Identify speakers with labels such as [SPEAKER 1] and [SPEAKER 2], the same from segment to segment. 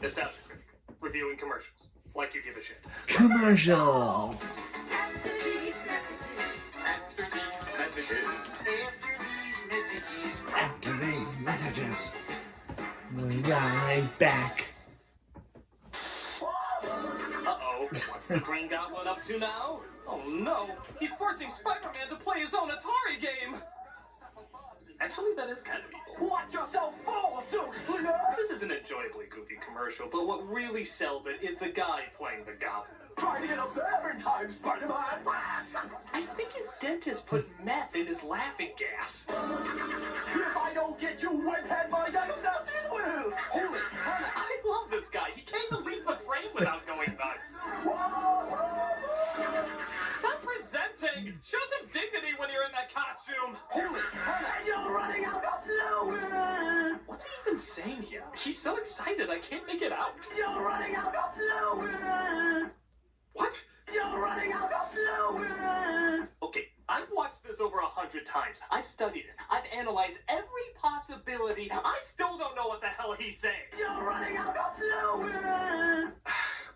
[SPEAKER 1] Nostalgia critic. Reviewing commercials. Like you give a shit.
[SPEAKER 2] Commercials. After these messages, we'll be right back.
[SPEAKER 1] Uh-oh, what's the Green Goblin up to now? Oh no, he's forcing Spider-Man to play his own Atari game! Actually, that is kind of evil.
[SPEAKER 3] Watch yourself fall, Silk Slinger!
[SPEAKER 1] This is an enjoyably goofy commercial, but what really sells it is the guy playing the Goblin.
[SPEAKER 3] Try to get up there every time, Spider-Man!
[SPEAKER 1] I think his dentist put meth in his laughing gas.
[SPEAKER 3] If I don't get you wet-head, my guy, nothing will! Holy Hannah!
[SPEAKER 1] I love this guy. He can't even leave the frame without going nuts. Stop presenting! Show some dignity when you're in that costume!
[SPEAKER 3] Holy Hannah! You're running out of fluid!
[SPEAKER 1] What's he even saying here? He's so excited I can't make it out.
[SPEAKER 3] You're running out of fluid!
[SPEAKER 1] What?
[SPEAKER 3] You're running out of fluid!
[SPEAKER 1] Okay, I've watched this over 100 times. I've studied it. I've analyzed every possibility. I still don't know what the hell he's saying.
[SPEAKER 3] You're running out of fluid!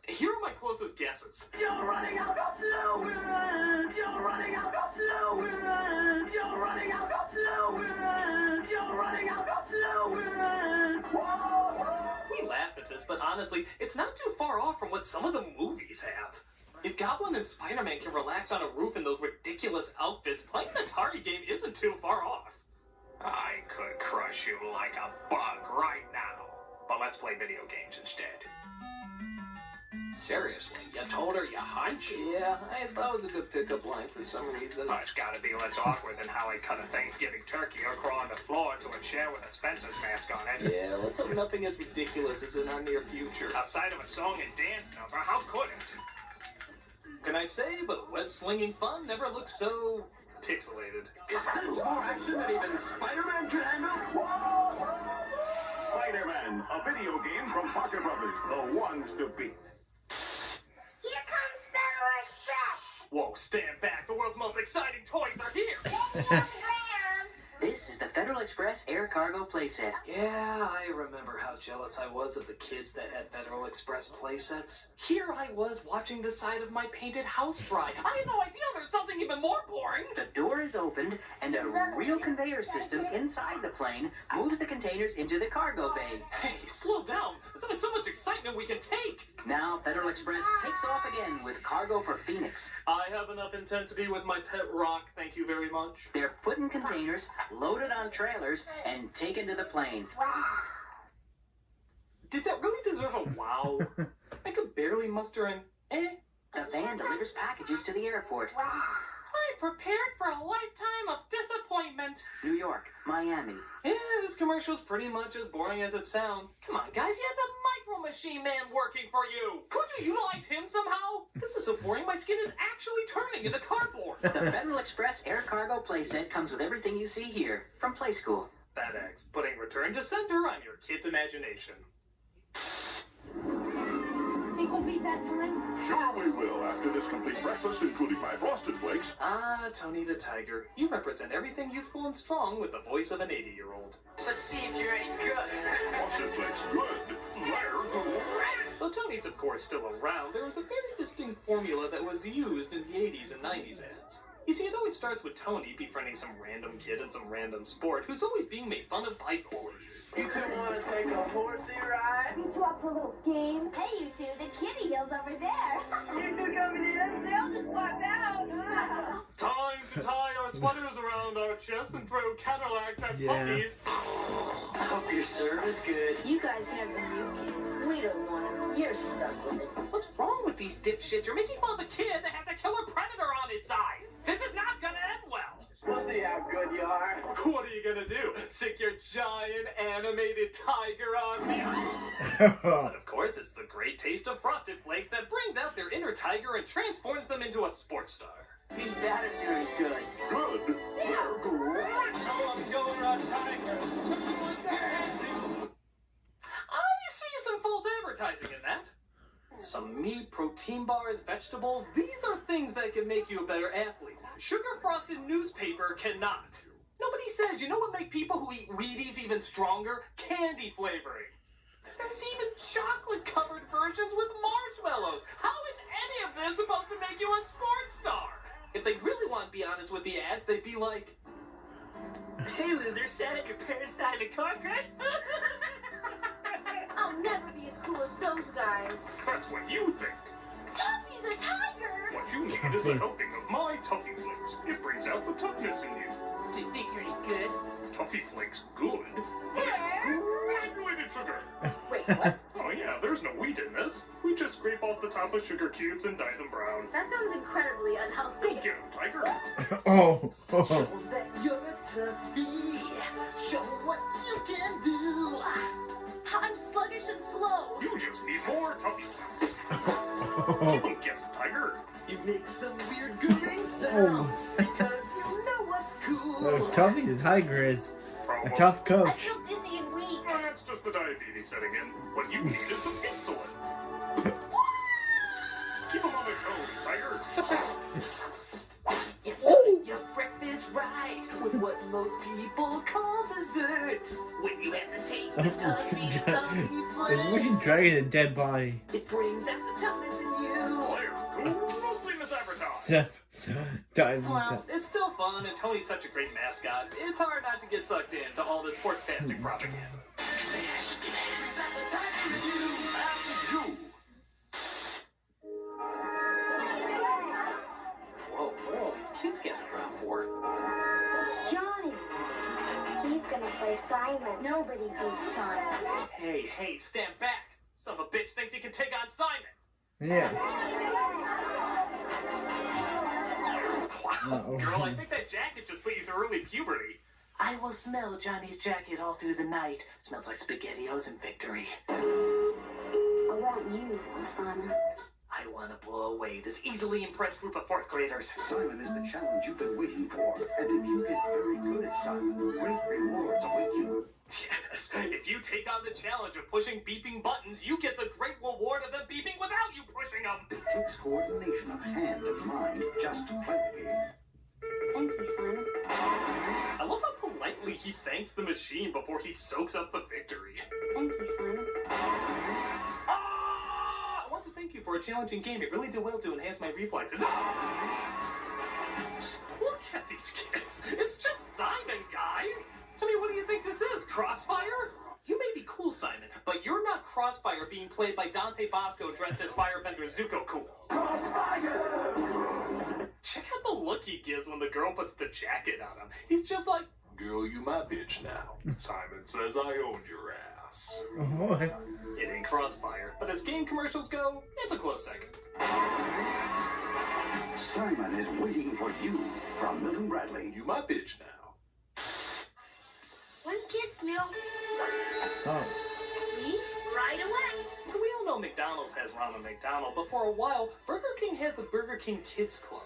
[SPEAKER 1] Here are my closest guesses.
[SPEAKER 3] You're running out of fluid! You're running out of fluid! You're running out of fluid! You're running out of fluid!
[SPEAKER 1] We laugh at this, but honestly, it's not too far off from what some of the movies have. If Goblin and Spider-Man can relax on a roof in those ridiculous outfits, playing an Atari game isn't too far off. I could crush you like a bug right now. But let's play video games instead. Seriously, you told her you hunch? Yeah, I thought it was a good pickup line for some reason. Oh, it's gotta be less awkward than how I cut a Thanksgiving turkey or crawl on the floor to a chair with a Spencer's mask on it. Yeah, let's hope nothing as ridiculous is in our near future. Outside of a song and dance number, how could it? Can I say, but web-slinging fun never looked so pixelated.
[SPEAKER 3] Is this more action than even Spider-Man can handle? Spider-Man, a video game from Parker Brothers, the ones to beat.
[SPEAKER 4] Here comes Federal Express.
[SPEAKER 1] Whoa, stand back. The world's most exciting toys are here.
[SPEAKER 4] Get your gram.
[SPEAKER 5] This is the Federal Express Air Cargo playset.
[SPEAKER 1] Yeah, I remember how jealous I was of the kids that had Federal Express playsets. Here I was watching the side of my painted house dry. I had no idea there's something even more boring.
[SPEAKER 5] The door is opened, and a real conveyor system inside the plane moves the containers into the cargo bay.
[SPEAKER 1] Hey, slow down. There's only so much excitement we can take.
[SPEAKER 5] Now, Federal Express takes off again with cargo for Phoenix.
[SPEAKER 1] I have enough intensity with my pet rock, thank you very much.
[SPEAKER 5] They're put in containers, loaded on trailers, and taken to the plane.
[SPEAKER 1] Did that really deserve a wow? I could barely muster an eh.
[SPEAKER 5] The van delivers packages to the airport.
[SPEAKER 1] I prepared for a lifetime of disappointment.
[SPEAKER 5] New York, Miami.
[SPEAKER 1] Yeah, this commercial's pretty much as boring as it sounds. Come on, guys, you had the Micro Machine Man working for you. Could you utilize him somehow? This is so boring, my skin is actually turning into cardboard.
[SPEAKER 5] The Federal Express Air Cargo playset comes with everything you see here from Play School.
[SPEAKER 1] FedEx, putting return to sender on your kid's imagination.
[SPEAKER 4] Think we'll beat that time?
[SPEAKER 6] Sure we will, after this complete breakfast, including my frosted flakes.
[SPEAKER 1] Ah, Tony the Tiger, you represent everything youthful and strong with the voice of an 80-year-old.
[SPEAKER 5] Let's see if you're any good.
[SPEAKER 6] Frosted flakes, good. They're good.
[SPEAKER 1] Though Tony's, of course, still around, there was a very distinct formula that was used in the 80s and 90s ads. You see, it always starts with Tony befriending some random kid in some random sport who's always being made fun of by bullies.
[SPEAKER 3] You two want to take a horsey ride?
[SPEAKER 4] You two up for a little game? Hey, you two, the kitty hill's over there.
[SPEAKER 3] You two coming in? They'll just walk out.
[SPEAKER 1] Time to tie our sweaters around our chests and throw Cadillacs at
[SPEAKER 2] Yeah.
[SPEAKER 1] puppies.
[SPEAKER 5] Hope your serve is good.
[SPEAKER 4] You guys have the new kid. We don't want him. You're stuck with it.
[SPEAKER 1] What's wrong with these dipshits? You're making fun of a kid that has a killer predator on his side. This is not gonna end well.
[SPEAKER 3] We'll see how good you are.
[SPEAKER 1] What are you gonna do? Sick your giant animated tiger on me? But of course, it's the great taste of Frosted Flakes that brings out their inner tiger and transforms them into a sports star.
[SPEAKER 5] He's bad at doing good.
[SPEAKER 6] Good. They're good.
[SPEAKER 3] Someone's going on tiger.
[SPEAKER 1] I see some false advertising in that. Some meat, protein bars, vegetables, these are things that can make you a better athlete. Sugar-frosted newspaper cannot. Nobody says, you know what make people who eat Wheaties even stronger? Candy flavoring. They're There's even chocolate-covered versions with marshmallows. How is any of this supposed to make you a sports star? If they really want to be honest with the ads, they'd be like, "Hey, loser, sad at your parents died in a car crash?"
[SPEAKER 4] I'll never be as cool as those guys.
[SPEAKER 6] That's what you think.
[SPEAKER 4] Tuffy the tiger!
[SPEAKER 6] What you need is a helping of my Toffee Flakes. It brings out the toughness in you.
[SPEAKER 1] So you think you're any good?
[SPEAKER 6] Toffee Flakes good? Granulated sugar.
[SPEAKER 5] Wait, what?
[SPEAKER 6] Oh yeah, there's no wheat in this. We just scrape off the top of sugar cubes and dye them brown.
[SPEAKER 4] That sounds incredibly
[SPEAKER 6] Go
[SPEAKER 4] unhealthy.
[SPEAKER 6] get 'em, Tiger.
[SPEAKER 2] Oh.
[SPEAKER 1] Show them that you're a toughie. Show them what you can do.
[SPEAKER 4] I'm sluggish and slow.
[SPEAKER 6] You just need more Toffee Flakes. Keep 'em guessing, Tiger.
[SPEAKER 1] You make some weird gooing sounds because you know what's cool.
[SPEAKER 2] Tuffy the Tiger is a
[SPEAKER 6] Problem?
[SPEAKER 2] tough
[SPEAKER 4] I
[SPEAKER 2] coach.
[SPEAKER 4] feel dizzy and weak.
[SPEAKER 6] That's just the diabetes setting in. What you need is some insulin. Keep 'em on their toes, Tiger.
[SPEAKER 1] Yes, your breakfast right with what most people call dessert. When you have the taste of Tuffy
[SPEAKER 2] It's
[SPEAKER 1] Flakes,
[SPEAKER 2] looking dragging a dead body.
[SPEAKER 1] it brings out the toughness in you.
[SPEAKER 6] Player, grossly misadvertised.
[SPEAKER 2] Diving
[SPEAKER 1] Well, it's still fun, and Tony's such a great mascot. It's hard not to get sucked into all this sports-tastic propaganda. Whoa, what are all these kids gathered around for?
[SPEAKER 4] Johnny. He's gonna play Simon. Nobody beats Simon.
[SPEAKER 1] Hey, stand back! Son of a bitch thinks he can take on Simon!
[SPEAKER 2] Yeah.
[SPEAKER 1] Wow, girl, I think that jacket just put you through early puberty. I will smell Johnny's jacket all through the night. Smells like SpaghettiOs and victory.
[SPEAKER 4] I want you, Simon.
[SPEAKER 1] I want to blow away this easily impressed group of fourth graders.
[SPEAKER 7] Simon is the challenge you've been waiting for. And if you get very good at Simon, great rewards await you.
[SPEAKER 1] Yes, if you take on the challenge of pushing beeping buttons, you get the great reward of them beeping without you pushing them.
[SPEAKER 7] It takes coordination of hand and mind just to play the game.
[SPEAKER 4] Thank you, Simon.
[SPEAKER 1] I love how politely he thanks the machine before he soaks up the victory.
[SPEAKER 4] Thank you, Simon.
[SPEAKER 1] Ah! I want to thank you for a challenging game. It really did well to enhance my reflexes. Ah! Look at these kids. It's just Simon, guys. I mean, what do you think this is? Crossfire? You may be cool, Simon, but you're not Crossfire being played by Dante Bosco dressed as Firebender Zuko cool. Check out the look he gives when the girl puts the jacket on him. He's just like,
[SPEAKER 6] Girl, you my bitch now. Simon says I own your ass.
[SPEAKER 2] What?
[SPEAKER 1] it ain't Crossfire, but as game commercials go, it's a close second.
[SPEAKER 7] Simon is waiting for you from Milton Bradley.
[SPEAKER 6] You my bitch now.
[SPEAKER 4] One kid's milk,
[SPEAKER 2] Oh.
[SPEAKER 4] please. Right away.
[SPEAKER 1] So we all know McDonald's has Ronald McDonald, but for a while, Burger King had the Burger King Kids Club.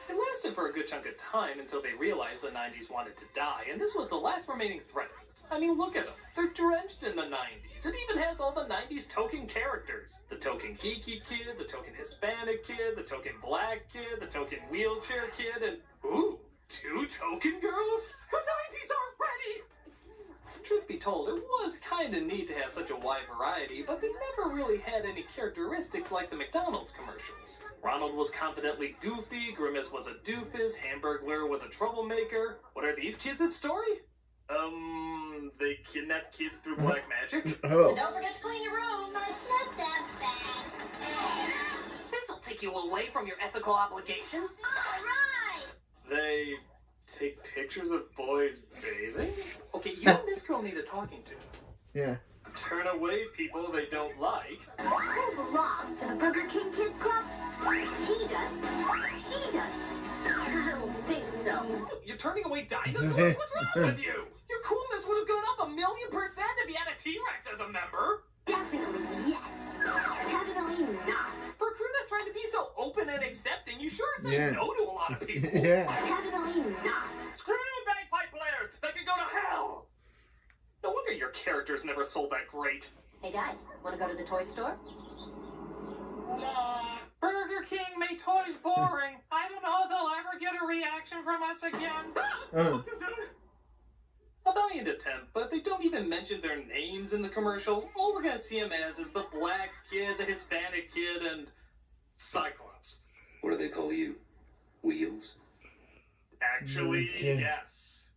[SPEAKER 1] It lasted for a good chunk of time until they realized the 90s wanted to die, and this was the last remaining threat. I mean, look at them. They're drenched in the 90s. It even has all the 90s token characters. The token geeky kid, the token Hispanic kid, the token black kid, the token wheelchair kid, and, ooh, 2 token girls? The 90s aren't ready! Truth be told, it was kind of neat to have such a wide variety, but they never really had any characteristics like the McDonald's commercials. Ronald was confidently goofy, Grimace was a doofus, Hamburglar was a troublemaker. What are these kids' story? They kidnap kids through black magic?
[SPEAKER 2] Oh.
[SPEAKER 4] Don't forget to clean your room. It's not that bad.
[SPEAKER 1] This'll take you away from your ethical obligations.
[SPEAKER 4] All right.
[SPEAKER 1] They take pictures of boys bathing? Okay, you and this girl need a talking to.
[SPEAKER 2] Yeah.
[SPEAKER 1] Turn away people they don't like.
[SPEAKER 4] Who belongs to the Burger King Kids Club? He does. He does. I don't think so.
[SPEAKER 1] You're turning away dinosaurs? What's wrong with you? Your coolness would have gone up 1,000,000% if you had a T-Rex as a member.
[SPEAKER 4] Definitely yes. Definitely not.
[SPEAKER 1] For a crew that's trying to be so open and accepting, you sure say
[SPEAKER 2] Yeah.
[SPEAKER 1] no to a lot of people.
[SPEAKER 2] Yeah.
[SPEAKER 4] Definitely not.
[SPEAKER 1] Screw you, bagpipe players! They can go to hell! No wonder your characters never sold that great.
[SPEAKER 4] Hey guys, want to go to the toy store?
[SPEAKER 1] Burger King made toys boring. I don't know if they'll ever get a reaction from us again. What is it? A valiant attempt, but they don't even mention their names in the commercials. All we're gonna see them as is the black kid, the Hispanic kid, and Cyclops.
[SPEAKER 8] What do they call you? Wheels?
[SPEAKER 1] Actually,
[SPEAKER 2] Okay.
[SPEAKER 1] yes.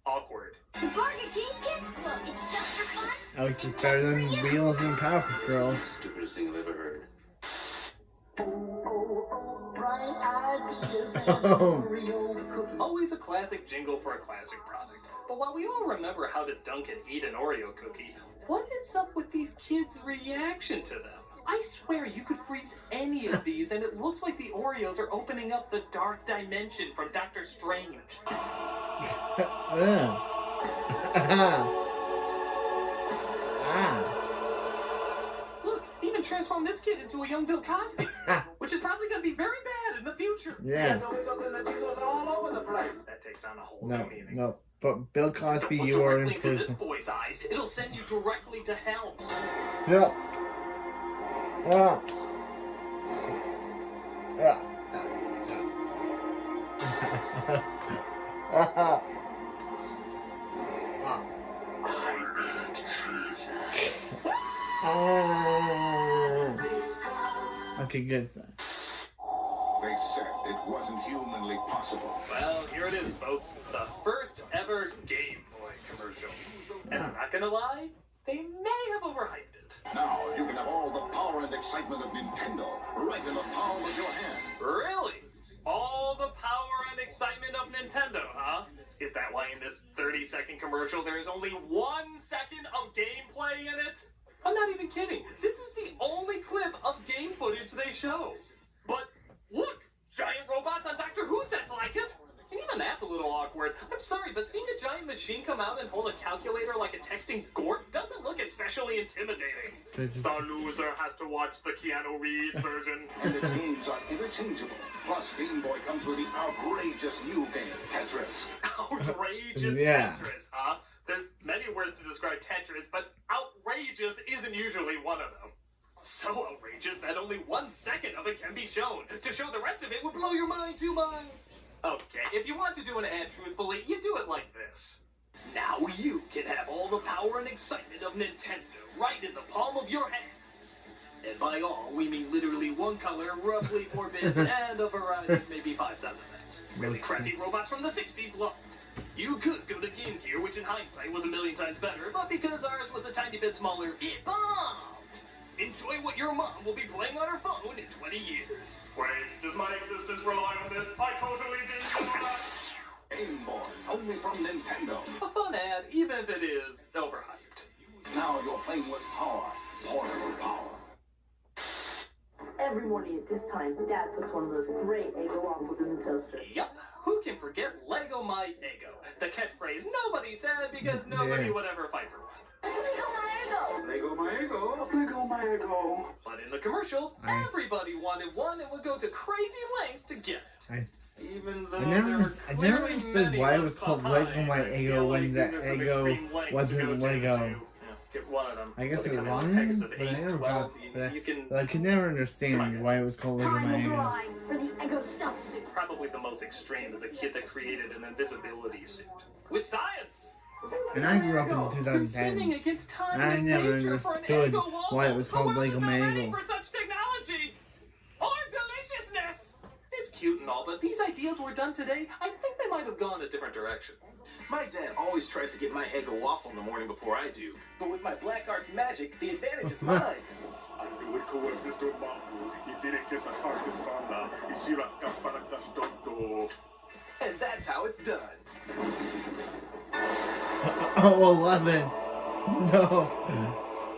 [SPEAKER 1] Awkward.
[SPEAKER 4] The Burger King Kids Club. It's just for fun.
[SPEAKER 2] Alex is better than Wheels and Powerpuff Girls.
[SPEAKER 8] Stupidest thing I've ever heard.
[SPEAKER 2] Oh,
[SPEAKER 1] Always a classic jingle for a classic product. But while we all remember how to dunk and eat an Oreo cookie, what is up with these kids' reaction to them? I swear you could freeze any of these and it looks like the Oreos are opening up the dark dimension from Doctor Strange. Look, even transform this kid into a young Bill Cosby, which is probably going to be very bad in the future.
[SPEAKER 2] Yeah.
[SPEAKER 1] That takes on a whole
[SPEAKER 2] No,
[SPEAKER 1] new meaning.
[SPEAKER 2] no. But Bill Cosby,
[SPEAKER 1] Don't look
[SPEAKER 2] you are in
[SPEAKER 1] directly into this
[SPEAKER 2] prison.
[SPEAKER 1] boy's eyes. It'll send you directly to hell.
[SPEAKER 2] Yeah. Ah. Ah. Ah. Okay, good.
[SPEAKER 7] They said it wasn't humanly possible.
[SPEAKER 1] Well, here it is, folks. The first ever Game Boy commercial. And I'm not gonna lie, they may have overhyped it.
[SPEAKER 7] Now you can have all the power and excitement of Nintendo right in the palm of your hand.
[SPEAKER 1] Really? All the power and excitement of Nintendo, huh? Is that why in this 30-second commercial there is only 1 second of gameplay in it? I'm not even kidding. This is the only clip of game footage they show. But look, giant robots on Doctor Who sets like it. And even that's a little awkward. I'm sorry, but seeing a giant machine come out and hold a calculator like a texting Gort doesn't look especially intimidating. The loser has to watch the Keanu Reeves version.
[SPEAKER 7] And the games are interchangeable. Plus, Game Boy comes with the outrageous new game, Tetris.
[SPEAKER 1] Outrageous
[SPEAKER 2] Yeah.
[SPEAKER 1] Tetris, huh? There's many words to describe Tetris, but outrageous isn't usually one of them. So outrageous that only 1 second of it can be shown. To show the rest of it would blow your mind too much. Okay, if you want to do an ad truthfully, you do it like this. Now you can have all the power and excitement of Nintendo right in the palm of your hands. And by all, we mean literally one color, roughly 4 bits, and a variety of maybe 5 sound effects. Really crappy robots from the 60s loved. You could go to Game Gear, which in hindsight was 1,000,000 times better, but because ours was a tiny bit smaller, it bombed. Enjoy what your mom will be playing on her phone in 20 years.
[SPEAKER 6] Wait, does my existence rely on this? I totally didn't know that.
[SPEAKER 7] Game Boy, only from Nintendo.
[SPEAKER 1] A fun ad, even if it is overhyped.
[SPEAKER 7] Now you're playing with power, portable power.
[SPEAKER 9] Every morning at this time, Dad puts one of those great Eggo waffles in the toaster.
[SPEAKER 1] Yup, who can forget Lego My Eggo? The catchphrase nobody said because nobody would ever fight for one.
[SPEAKER 7] Lego my ego, Lego my ego.
[SPEAKER 1] But in the commercials, everybody wanted one and would go to crazy lengths to get it. Even though
[SPEAKER 2] I
[SPEAKER 1] there
[SPEAKER 2] never
[SPEAKER 1] were clearly
[SPEAKER 2] understood
[SPEAKER 1] many
[SPEAKER 2] why it
[SPEAKER 1] others
[SPEAKER 2] was called
[SPEAKER 1] behind.
[SPEAKER 2] Lego My
[SPEAKER 1] I feel
[SPEAKER 2] Eggo when
[SPEAKER 1] like
[SPEAKER 2] the
[SPEAKER 1] these are some
[SPEAKER 2] Eggo
[SPEAKER 1] extreme lengths to
[SPEAKER 2] wasn't
[SPEAKER 1] go to
[SPEAKER 2] Lego.
[SPEAKER 1] to, get one of them.
[SPEAKER 2] I guess
[SPEAKER 1] They
[SPEAKER 2] it
[SPEAKER 1] come in
[SPEAKER 2] was,
[SPEAKER 1] packages of
[SPEAKER 2] but I
[SPEAKER 1] 8,
[SPEAKER 2] never
[SPEAKER 1] 12.
[SPEAKER 2] got that.
[SPEAKER 1] You can
[SPEAKER 2] But I could never understand why it was called Lego My Eggo.
[SPEAKER 4] Time for the Eggo stuff suit.
[SPEAKER 1] probably the most extreme is a kid that created an invisibility suit with science.
[SPEAKER 2] And I grew up in the
[SPEAKER 1] Sinning
[SPEAKER 2] 2010s.
[SPEAKER 1] against time
[SPEAKER 2] And I
[SPEAKER 1] and
[SPEAKER 2] never
[SPEAKER 1] nature for an
[SPEAKER 2] understood
[SPEAKER 1] Eggo waffle.
[SPEAKER 2] why it was called
[SPEAKER 1] The world
[SPEAKER 2] Lego
[SPEAKER 1] is not
[SPEAKER 2] My
[SPEAKER 1] ready
[SPEAKER 2] Eggo.
[SPEAKER 1] for such technology or deliciousness. It's cute and all, but these ideas were done today. I think they might have gone a different direction.
[SPEAKER 10] My dad always tries to get my Eggo waffle in the morning before I do. But with my black arts magic, the advantage is mine. And that's how it's done.
[SPEAKER 2] Oh, 11. No.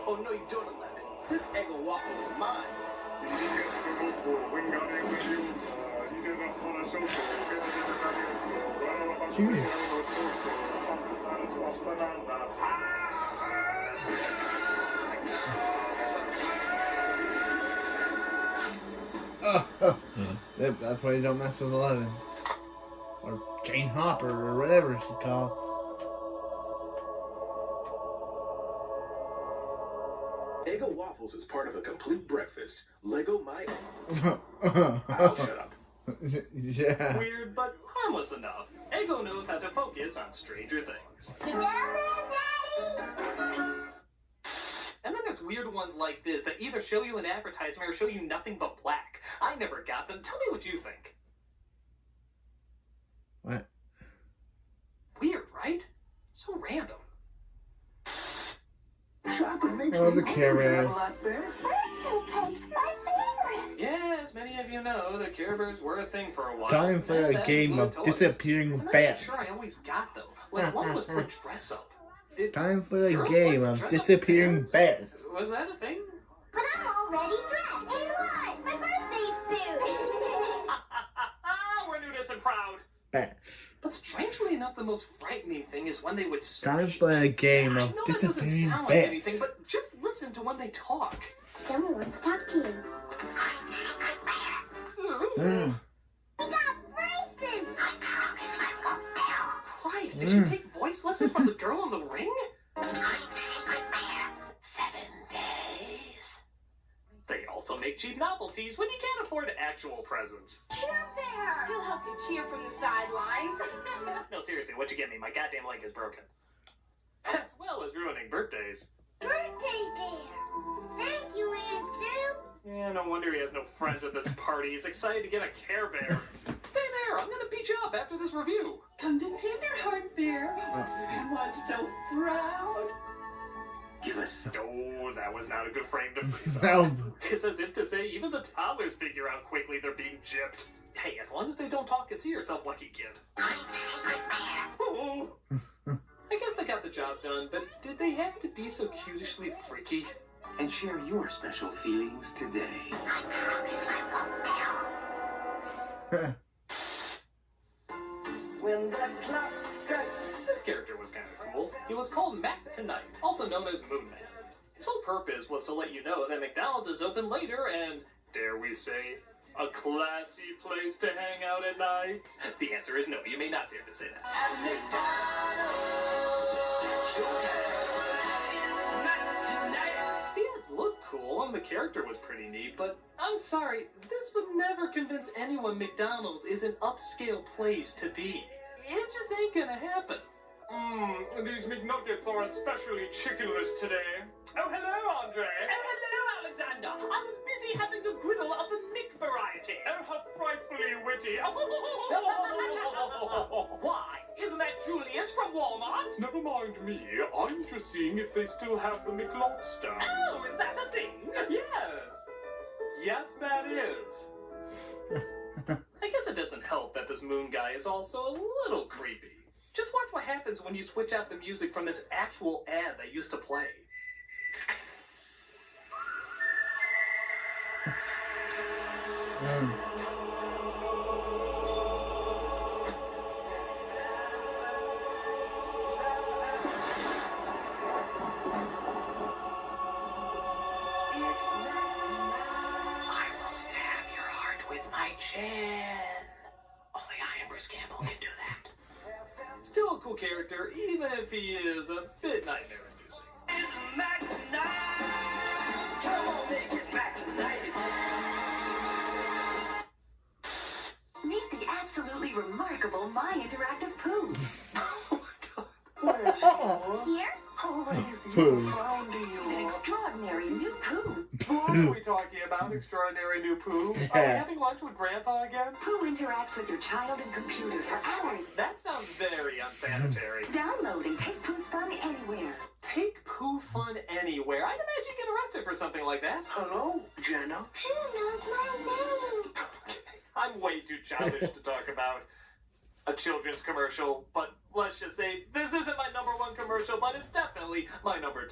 [SPEAKER 10] Oh, no, you don't, 11. This Eggo waffle is mine.
[SPEAKER 2] Jeez. Yep, that's why you don't mess with 11. Or Jane Hopper, or whatever she's called.
[SPEAKER 10] Eggo waffles is part of a complete breakfast. Lego my Eggo. I'll shut up.
[SPEAKER 2] Yeah.
[SPEAKER 1] Weird, but harmless enough. Ego knows how to focus on Stranger Things. And then there's weird ones like this that either show you an advertisement or show you nothing but black. I never got them. Tell me what you think.
[SPEAKER 2] What?
[SPEAKER 1] Weird, right? So random.
[SPEAKER 2] Oh, the Care Bears.
[SPEAKER 1] Yeah, as many of you know, the Care Bears were a thing for a while.
[SPEAKER 2] Time for
[SPEAKER 1] And
[SPEAKER 2] a
[SPEAKER 1] then
[SPEAKER 2] game
[SPEAKER 1] blew
[SPEAKER 2] of
[SPEAKER 1] toys.
[SPEAKER 2] disappearing
[SPEAKER 1] I'm not
[SPEAKER 2] bears.
[SPEAKER 1] sure I always got them. Like, one was for dress up. Did
[SPEAKER 2] Time for a
[SPEAKER 1] girls
[SPEAKER 2] game
[SPEAKER 1] like to
[SPEAKER 2] of
[SPEAKER 1] dress up
[SPEAKER 2] disappearing bears.
[SPEAKER 1] Was that a thing?
[SPEAKER 4] But I'm already dressed. In what? My birthday suit.
[SPEAKER 1] We're nudist and proud.
[SPEAKER 2] Bears.
[SPEAKER 1] But strangely enough, the most frightening thing is when they would
[SPEAKER 2] Time
[SPEAKER 1] speak.
[SPEAKER 2] for a game
[SPEAKER 1] I
[SPEAKER 2] of
[SPEAKER 1] know that doesn't
[SPEAKER 2] disappearing
[SPEAKER 1] sound like
[SPEAKER 2] bears.
[SPEAKER 1] anything, but just listen to when they talk.
[SPEAKER 4] Someone wants to talk to you.
[SPEAKER 2] Mm.
[SPEAKER 4] We got braces.
[SPEAKER 1] Christ, did she take voice lessons from the girl in the ring? 7 days. They also make cheap novelties when you can't afford actual presents.
[SPEAKER 9] Cheer there! He'll help you cheer from the sidelines.
[SPEAKER 1] No, seriously, what'd you get me? My goddamn leg is broken. As well as ruining birthdays.
[SPEAKER 4] Birthday bear. Thank you, Aunt Sue.
[SPEAKER 1] Yeah, no wonder he has no friends at this party. He's excited to get a Care Bear. Stay there, I'm gonna beat you up after this review.
[SPEAKER 5] Come to dinner, Heart Bear. I'm so proud.
[SPEAKER 10] Give us.
[SPEAKER 1] Oh, that was not a good frame to freeze
[SPEAKER 2] No.
[SPEAKER 1] on. It's as if to say even the toddlers figure out quickly they're being gypped. Hey, as long as they don't talk, consider yourself lucky, kid. Oh. I guess they got the job done, but did they have to be so cutishly freaky?
[SPEAKER 10] And share your special feelings today.
[SPEAKER 3] When the clock strikes.
[SPEAKER 1] This character was kind of cool. He was called Mac Tonight, also known as Moon Man. His whole purpose was to let you know that McDonald's is open later and, dare we say, a classy place to hang out at night. The answer is no, you may not dare to say that.
[SPEAKER 3] At McDonald's, showtime is Mac Tonight.
[SPEAKER 1] The ads looked cool and the character was pretty neat, but I'm sorry, this would never convince anyone McDonald's is an upscale place to be. It just ain't gonna happen.
[SPEAKER 6] These McNuggets are especially chickenless today. Oh, hello, Andre.
[SPEAKER 1] Oh, hello, Alexander. I was busy having a griddle of the Mick variety.
[SPEAKER 6] Oh, how frightfully witty.
[SPEAKER 1] Why? Isn't that Julius from Walmart?
[SPEAKER 6] Never mind me. I'm just seeing if they still have the McLobster.
[SPEAKER 1] Oh, is that a thing?
[SPEAKER 6] Yes. Yes, that is.
[SPEAKER 1] I guess it doesn't help that this Moon guy is also a little creepy. Just watch what happens when you switch out the music from this actual ad that used to play. I will stab your heart with my chin. Only I and Bruce Campbell can do that. Still a cool character, even if he is a bit nightmare-inducing.
[SPEAKER 3] It's Mac Tonight. Come on, make it Mac Tonight.
[SPEAKER 5] Meet the absolutely remarkable My Interactive Pooh.
[SPEAKER 4] Here?
[SPEAKER 2] Pooh.
[SPEAKER 5] An extraordinary new Pooh.
[SPEAKER 6] What are we talking about? Extraordinary new Pooh? Are we having lunch with Grandpa again?
[SPEAKER 5] Pooh interacts with your child and computer for hours.
[SPEAKER 1] That sounds very unsanitary.
[SPEAKER 5] Download and take Pooh's fun anywhere.
[SPEAKER 1] Take Pooh fun anywhere. I'd imagine you get arrested for something like that.
[SPEAKER 10] Hello, Jenna.
[SPEAKER 4] Who knows my name?
[SPEAKER 1] I'm way too childish to talk about a children's commercial, but let's just say this isn't my #1 commercial, but it's definitely my #2.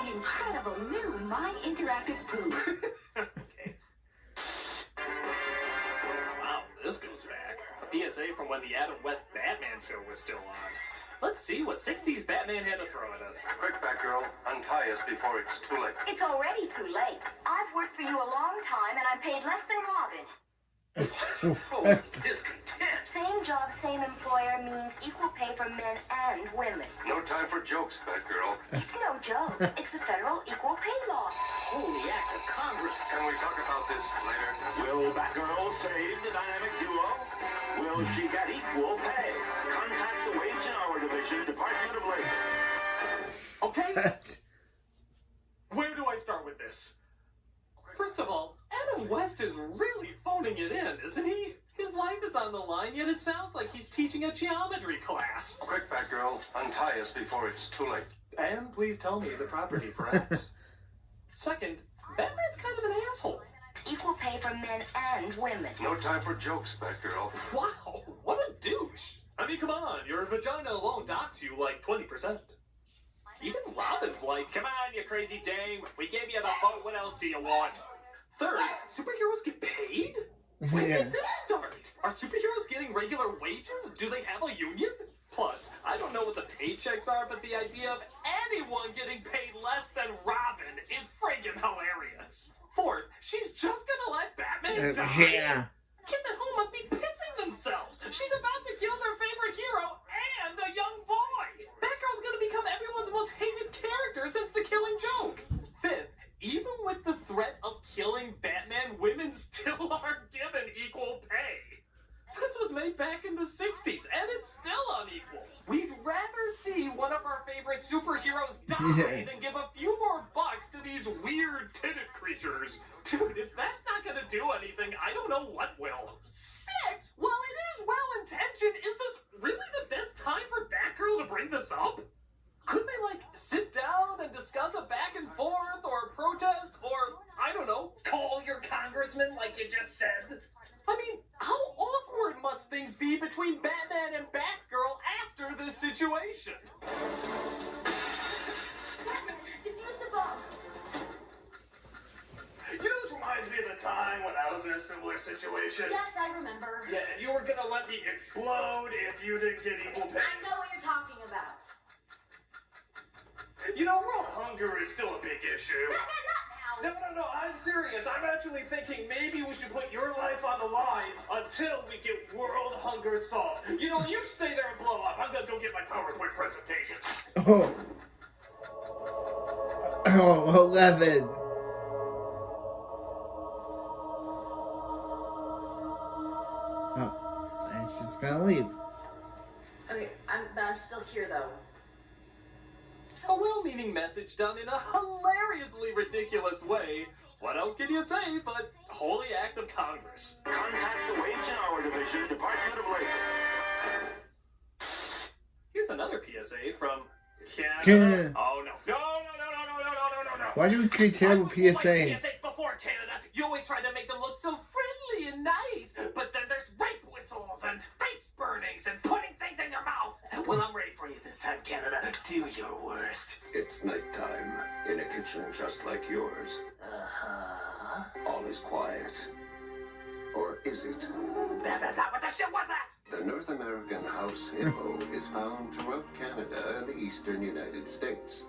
[SPEAKER 5] The incredible new My Interactive Pooh.
[SPEAKER 1] Okay. Wow, this goes back. A PSA from when the Adam West Batman show was still on. Let's see what 60s Batman had to throw at us.
[SPEAKER 7] Quick, Batgirl. Untie us before it's too late.
[SPEAKER 11] It's already too late. I've worked for you a long time, and I'm paid less than Robin.
[SPEAKER 7] Discontent.
[SPEAKER 11] Same job, same employer means equal pay for men and women.
[SPEAKER 7] No time for jokes, Batgirl.
[SPEAKER 11] It's no joke. It's the federal equal pay law.
[SPEAKER 10] Holy act of Congress.
[SPEAKER 7] Can we talk about this later?
[SPEAKER 10] Will Batgirl save the dynamic duo? Will she
[SPEAKER 2] What?
[SPEAKER 6] Where do I start with this? First of all, Adam West is really phoning it in, isn't he? His life is on the line, yet it sounds like he's teaching a geometry class.
[SPEAKER 8] Quick, Batgirl, untie us before it's too late.
[SPEAKER 6] And please tell me the property for X. Second, Batman's kind of an asshole.
[SPEAKER 11] Equal pay for men and women.
[SPEAKER 8] No time for jokes, Batgirl.
[SPEAKER 6] Wow, what a douche. I mean, come on, your vagina alone docks you like 20%. Even Robin's like, come on, you crazy dame. We gave you the vote. What else do you want? Third, superheroes get paid? When did this start? Are superheroes getting regular wages? Do they have a union? Plus, I don't know what the paychecks are, but the idea of anyone getting paid less than Robin is friggin' hilarious. Fourth, she's just gonna let Batman die?
[SPEAKER 2] Yeah.
[SPEAKER 6] Kids at home must be pissing themselves. She's about to kill their favorite hero and a young boy. Batgirl's gonna become everyone's most hated character since The Killing Joke. Fifth, even with the threat of killing Batman, women still aren't given equal pay. This was made back in the 60s, and it's still unequal. We'd rather see one of our favorite superheroes die than give a few more bucks to these weird titted creatures. Dude, if that's not gonna do anything, I don't know what will. 6, while it is well-intentioned, is this really the best time for Batgirl to bring this up? Couldn't they, like, sit down and discuss a back and forth, or a protest, or, I don't know, call your congressman like you just said? I mean, how awkward must things be between Batman and Batgirl after this situation?
[SPEAKER 4] Defuse the bomb.
[SPEAKER 6] You know, this reminds me of the time when I was in a similar situation.
[SPEAKER 4] Yes, I remember.
[SPEAKER 6] Yeah, and you were gonna let me explode if you didn't get equal pay.
[SPEAKER 4] I know what you're talking about.
[SPEAKER 6] You know, world hunger is still a big issue.
[SPEAKER 4] Batman, not now.
[SPEAKER 6] No, I'm serious. I'm actually thinking maybe we should put your life on the line until we get world hunger solved. You know, you stay there and blow up. I'm gonna go get my PowerPoint presentation.
[SPEAKER 2] Oh, 11. Oh, and she's gonna leave.
[SPEAKER 9] Okay, I'm still here though.
[SPEAKER 6] A well-meaning message done in a hilariously ridiculous way. What else can you say but holy acts of Congress?
[SPEAKER 7] Contact the Wage and Hour Division, Department of Labor.
[SPEAKER 6] Here's another PSA from Canada.
[SPEAKER 2] Canada.
[SPEAKER 6] Oh, no. No.
[SPEAKER 2] Why do we create terrible PSAs?
[SPEAKER 6] PSAs before, Canada. You always try to make them look so friendly and nice, but then there's rape whistles and face burnings and putting things in your mouth. Well, I'm ready for you this time, Canada. Do your worst.
[SPEAKER 8] It's nighttime in a kitchen just like yours.
[SPEAKER 6] Uh-huh.
[SPEAKER 8] All is quiet. Or is it?
[SPEAKER 6] What the shit was that?
[SPEAKER 8] The North American house hippo is found throughout Canada and the eastern United States.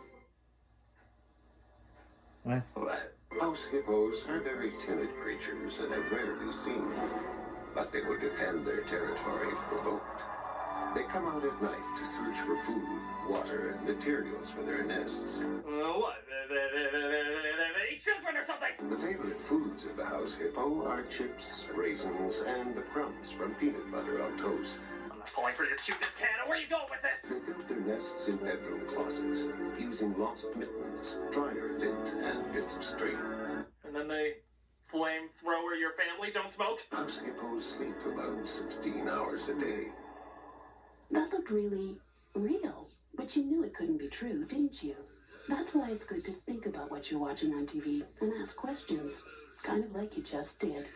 [SPEAKER 2] What?
[SPEAKER 8] House hippos are very timid creatures and are rarely seen, but they will defend their territory if provoked. They come out at night to search for food, water, and materials for their nests.
[SPEAKER 6] What? They eat children or something?
[SPEAKER 8] The favorite foods of the house hippo are chips, raisins, and the crumbs from peanut butter on toast.
[SPEAKER 6] I'm not falling for your cuteness, Canada. Where are you going with this?
[SPEAKER 8] They build their nests in bedroom closets, using lost mittens, dryer lint, and bits of string.
[SPEAKER 6] And then they flamethrower your family, don't smoke?
[SPEAKER 8] House hippos sleep about 16 hours a day.
[SPEAKER 12] That looked really real, but you knew it couldn't be true, didn't you? That's why it's good to think about what you're watching on TV and ask questions, kind of like you just did.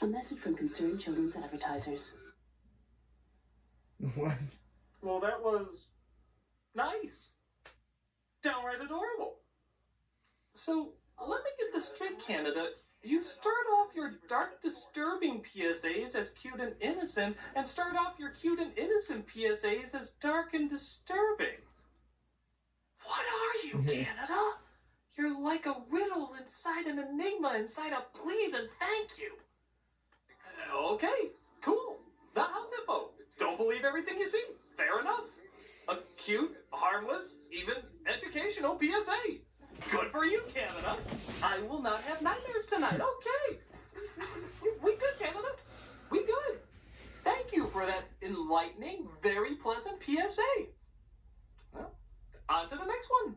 [SPEAKER 12] A message from Concerned Children's Advertisers.
[SPEAKER 2] What?
[SPEAKER 6] Well, that was nice. Downright adorable. So, let me get this straight, Canada. You start off your dark, disturbing PSAs as cute and innocent, and start off your cute and innocent PSAs as dark and disturbing. What are you, Canada? You're like a riddle inside an enigma inside a please and thank you. Okay, cool. The house hippo. Don't believe everything you see. Fair enough. A cute, harmless, even educational PSA. Good for you, Canada. I will not have nightmares tonight. Okay. We good, Canada. We good. Thank you for that enlightening, very pleasant PSA. Well, on to the next one.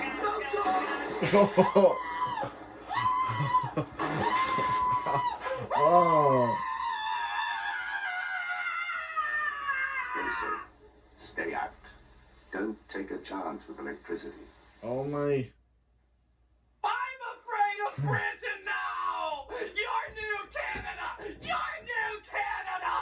[SPEAKER 2] Oh.
[SPEAKER 7] Stay safe. Stay out. Don't take a chance with electricity.
[SPEAKER 2] Oh my.
[SPEAKER 6] I'm afraid of Britain now! Your new Canada! Your new Canada!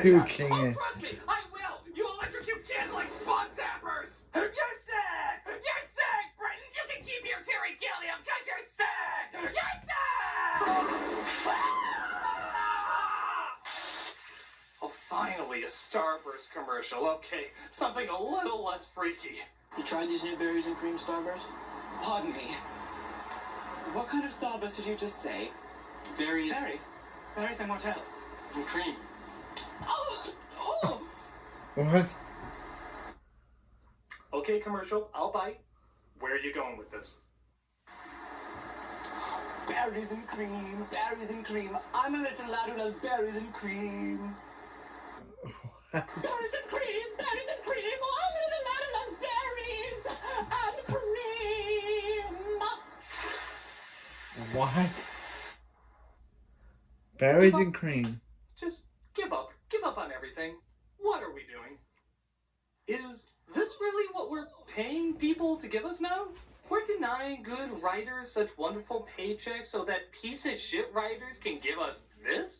[SPEAKER 2] New
[SPEAKER 6] Oh,
[SPEAKER 2] Canada.
[SPEAKER 6] trust me, I will! You electrocute kids like bug zappers! You're sick! You're sick, Britain! You can keep your Terry Gilliam because you're sick! You're sick! Oh, finally, a Starburst commercial. Okay, something a little less freaky.
[SPEAKER 10] You tried these new berries and cream Starburst? Pardon me. What kind of Starburst did you just say? Berries. Berries? Berries, then what else? And cream. Oh! Oh!
[SPEAKER 2] What?
[SPEAKER 6] Okay, commercial, I'll bite. Where are you going with this?
[SPEAKER 10] Berries and cream, berries and cream. I'm a little lad who loves berries and cream. Berries and cream, berries and cream. Oh, I'm a little lad who loves berries and cream.
[SPEAKER 2] What? Berries and cream.
[SPEAKER 6] Just give up. Give up on everything. What are we doing? Is this really what we're paying people to give us now? We're denying good writers such wonderful paychecks so that piece of shit writers can give us this?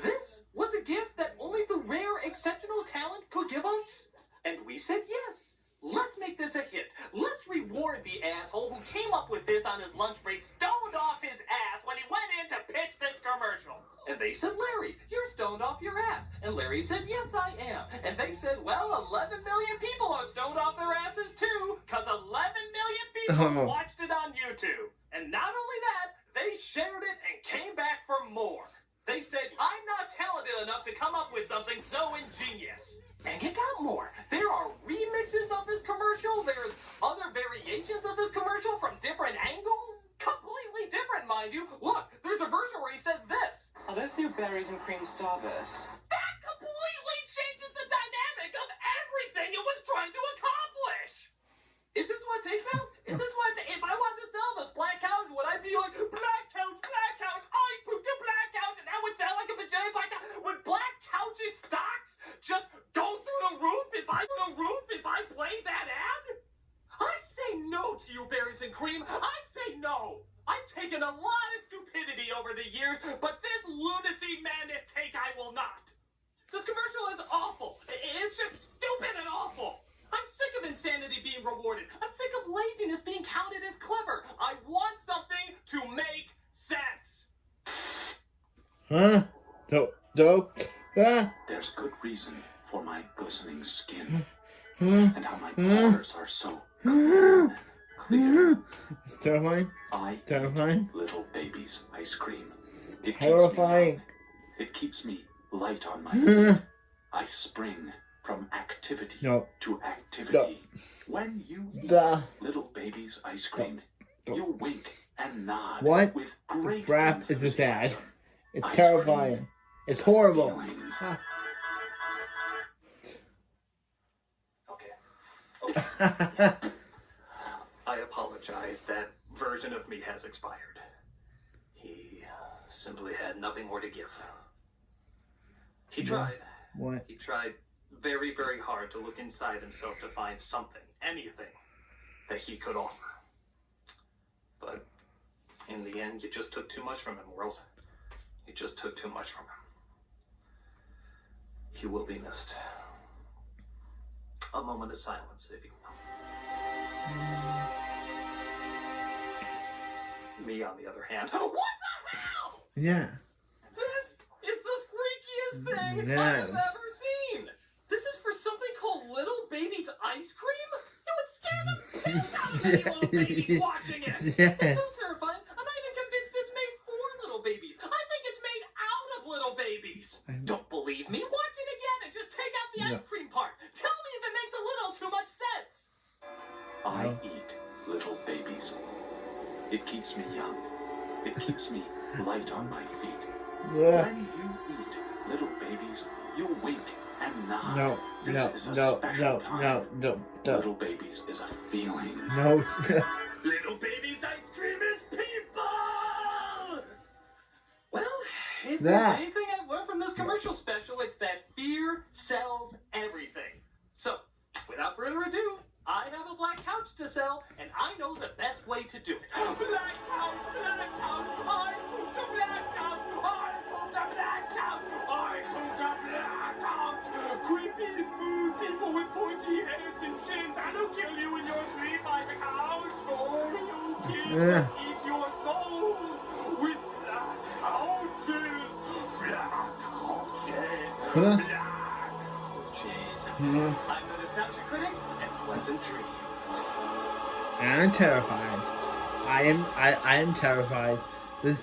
[SPEAKER 6] This was a gift that only the rare, exceptional talent could give us? And we said yes. Let's make this a hit. Let's reward the asshole who came up with this on his lunch break, stoned off his ass when he went in to pitch this commercial. And they said, Larry, you're stoned off your ass. And Larry said, yes, I am. And they said, well, 11 million people are stoned off their asses too, because 11 million people watched it on YouTube. And not only that, they shared it and came back for more. They said, I'm not talented enough to come up with something so ingenious. And you got more. There are remixes of this commercial. There's other variations of this commercial from different angles. Completely different, mind you. Look, there's a version where he says this.
[SPEAKER 10] Are those new berries and cream Starburst?
[SPEAKER 6] That completely changes the dynamic of everything it was trying to accomplish. Is this what it takes now? Is this what if I wanted to sell this black couch, would I be like, black couch, I pooped a black couch, and that would sound like a vagina black couch? Would black couches stocks just go through the roof if I played that ad? I say no to you, berries and cream. I say no. I've taken a lot of stupidity over the years, but this lunacy madness take I will not. This commercial is awful. It's just stupid and awful. I'm sick of insanity being rewarded. I'm sick of laziness being counted as clever. I want something to make sense.
[SPEAKER 2] Huh?
[SPEAKER 7] There's good reason for my glistening skin and how my pores are so clear.
[SPEAKER 2] It's terrifying.
[SPEAKER 7] I
[SPEAKER 2] Terrifying.
[SPEAKER 7] eat little baby's ice cream. It
[SPEAKER 2] Terrifying.
[SPEAKER 7] keeps me light on my feet. I spring from activity
[SPEAKER 2] No.
[SPEAKER 7] to activity. When you eat little baby's ice cream, you wink and nod
[SPEAKER 2] What
[SPEAKER 7] with great
[SPEAKER 2] crap is this ad?
[SPEAKER 7] enthusiasm.
[SPEAKER 2] It's
[SPEAKER 7] Ice
[SPEAKER 2] terrifying.
[SPEAKER 7] cream
[SPEAKER 2] It's
[SPEAKER 7] is a
[SPEAKER 2] horrible.
[SPEAKER 7] feeling.
[SPEAKER 6] Okay. I apologize. That version of me has expired. He simply had nothing more to give. He tried.
[SPEAKER 2] What?
[SPEAKER 6] He tried very, very hard to look inside himself to find something, anything, that he could offer. But in the end, you just took too much from him, world. You just took too much from him. He will be missed. A moment of silence, if you will. Me, on the other hand, what the hell?
[SPEAKER 2] Yeah.
[SPEAKER 6] This is the freakiest thing
[SPEAKER 2] Yes.
[SPEAKER 6] I've ever seen. This is for something called Little Baby's Ice Cream? It would scare the piss out of any little babies watching it.
[SPEAKER 2] Yes.
[SPEAKER 6] It's so terrifying. I'm not even convinced it's made for little babies. I think it's made out of little babies. Don't believe me? Watch it again and just take out the ice cream part. Tell me if it makes a little too much sense.
[SPEAKER 7] I eat little babies. It keeps me young. It keeps me light on my feet.
[SPEAKER 2] Yeah.
[SPEAKER 7] When you eat little babies, you wink and nod.
[SPEAKER 2] No,
[SPEAKER 7] This
[SPEAKER 2] no,
[SPEAKER 7] is a
[SPEAKER 2] no,
[SPEAKER 7] special
[SPEAKER 2] no,
[SPEAKER 7] time.
[SPEAKER 2] no, no, no.
[SPEAKER 7] Little babies is a feeling.
[SPEAKER 2] No.
[SPEAKER 6] Little Baby's Ice Cream is people! Well, if there's anything I've learned from this commercial special, it's that fear sells everything. So, without further ado, I have a black couch to sell, and I know the best way to do it. Black couch, I pooped a black couch, I pooped a black couch, I pooped a black couch. Creepy, smooth people with pointy heads and chins that'll kill you in your sleep like a couch. Oh, you kids eat your souls with black couches. Black couches. Black couches. I'm the Nostalgia Critic, and pleasant dreams.
[SPEAKER 2] I'm terrified. I am terrified. This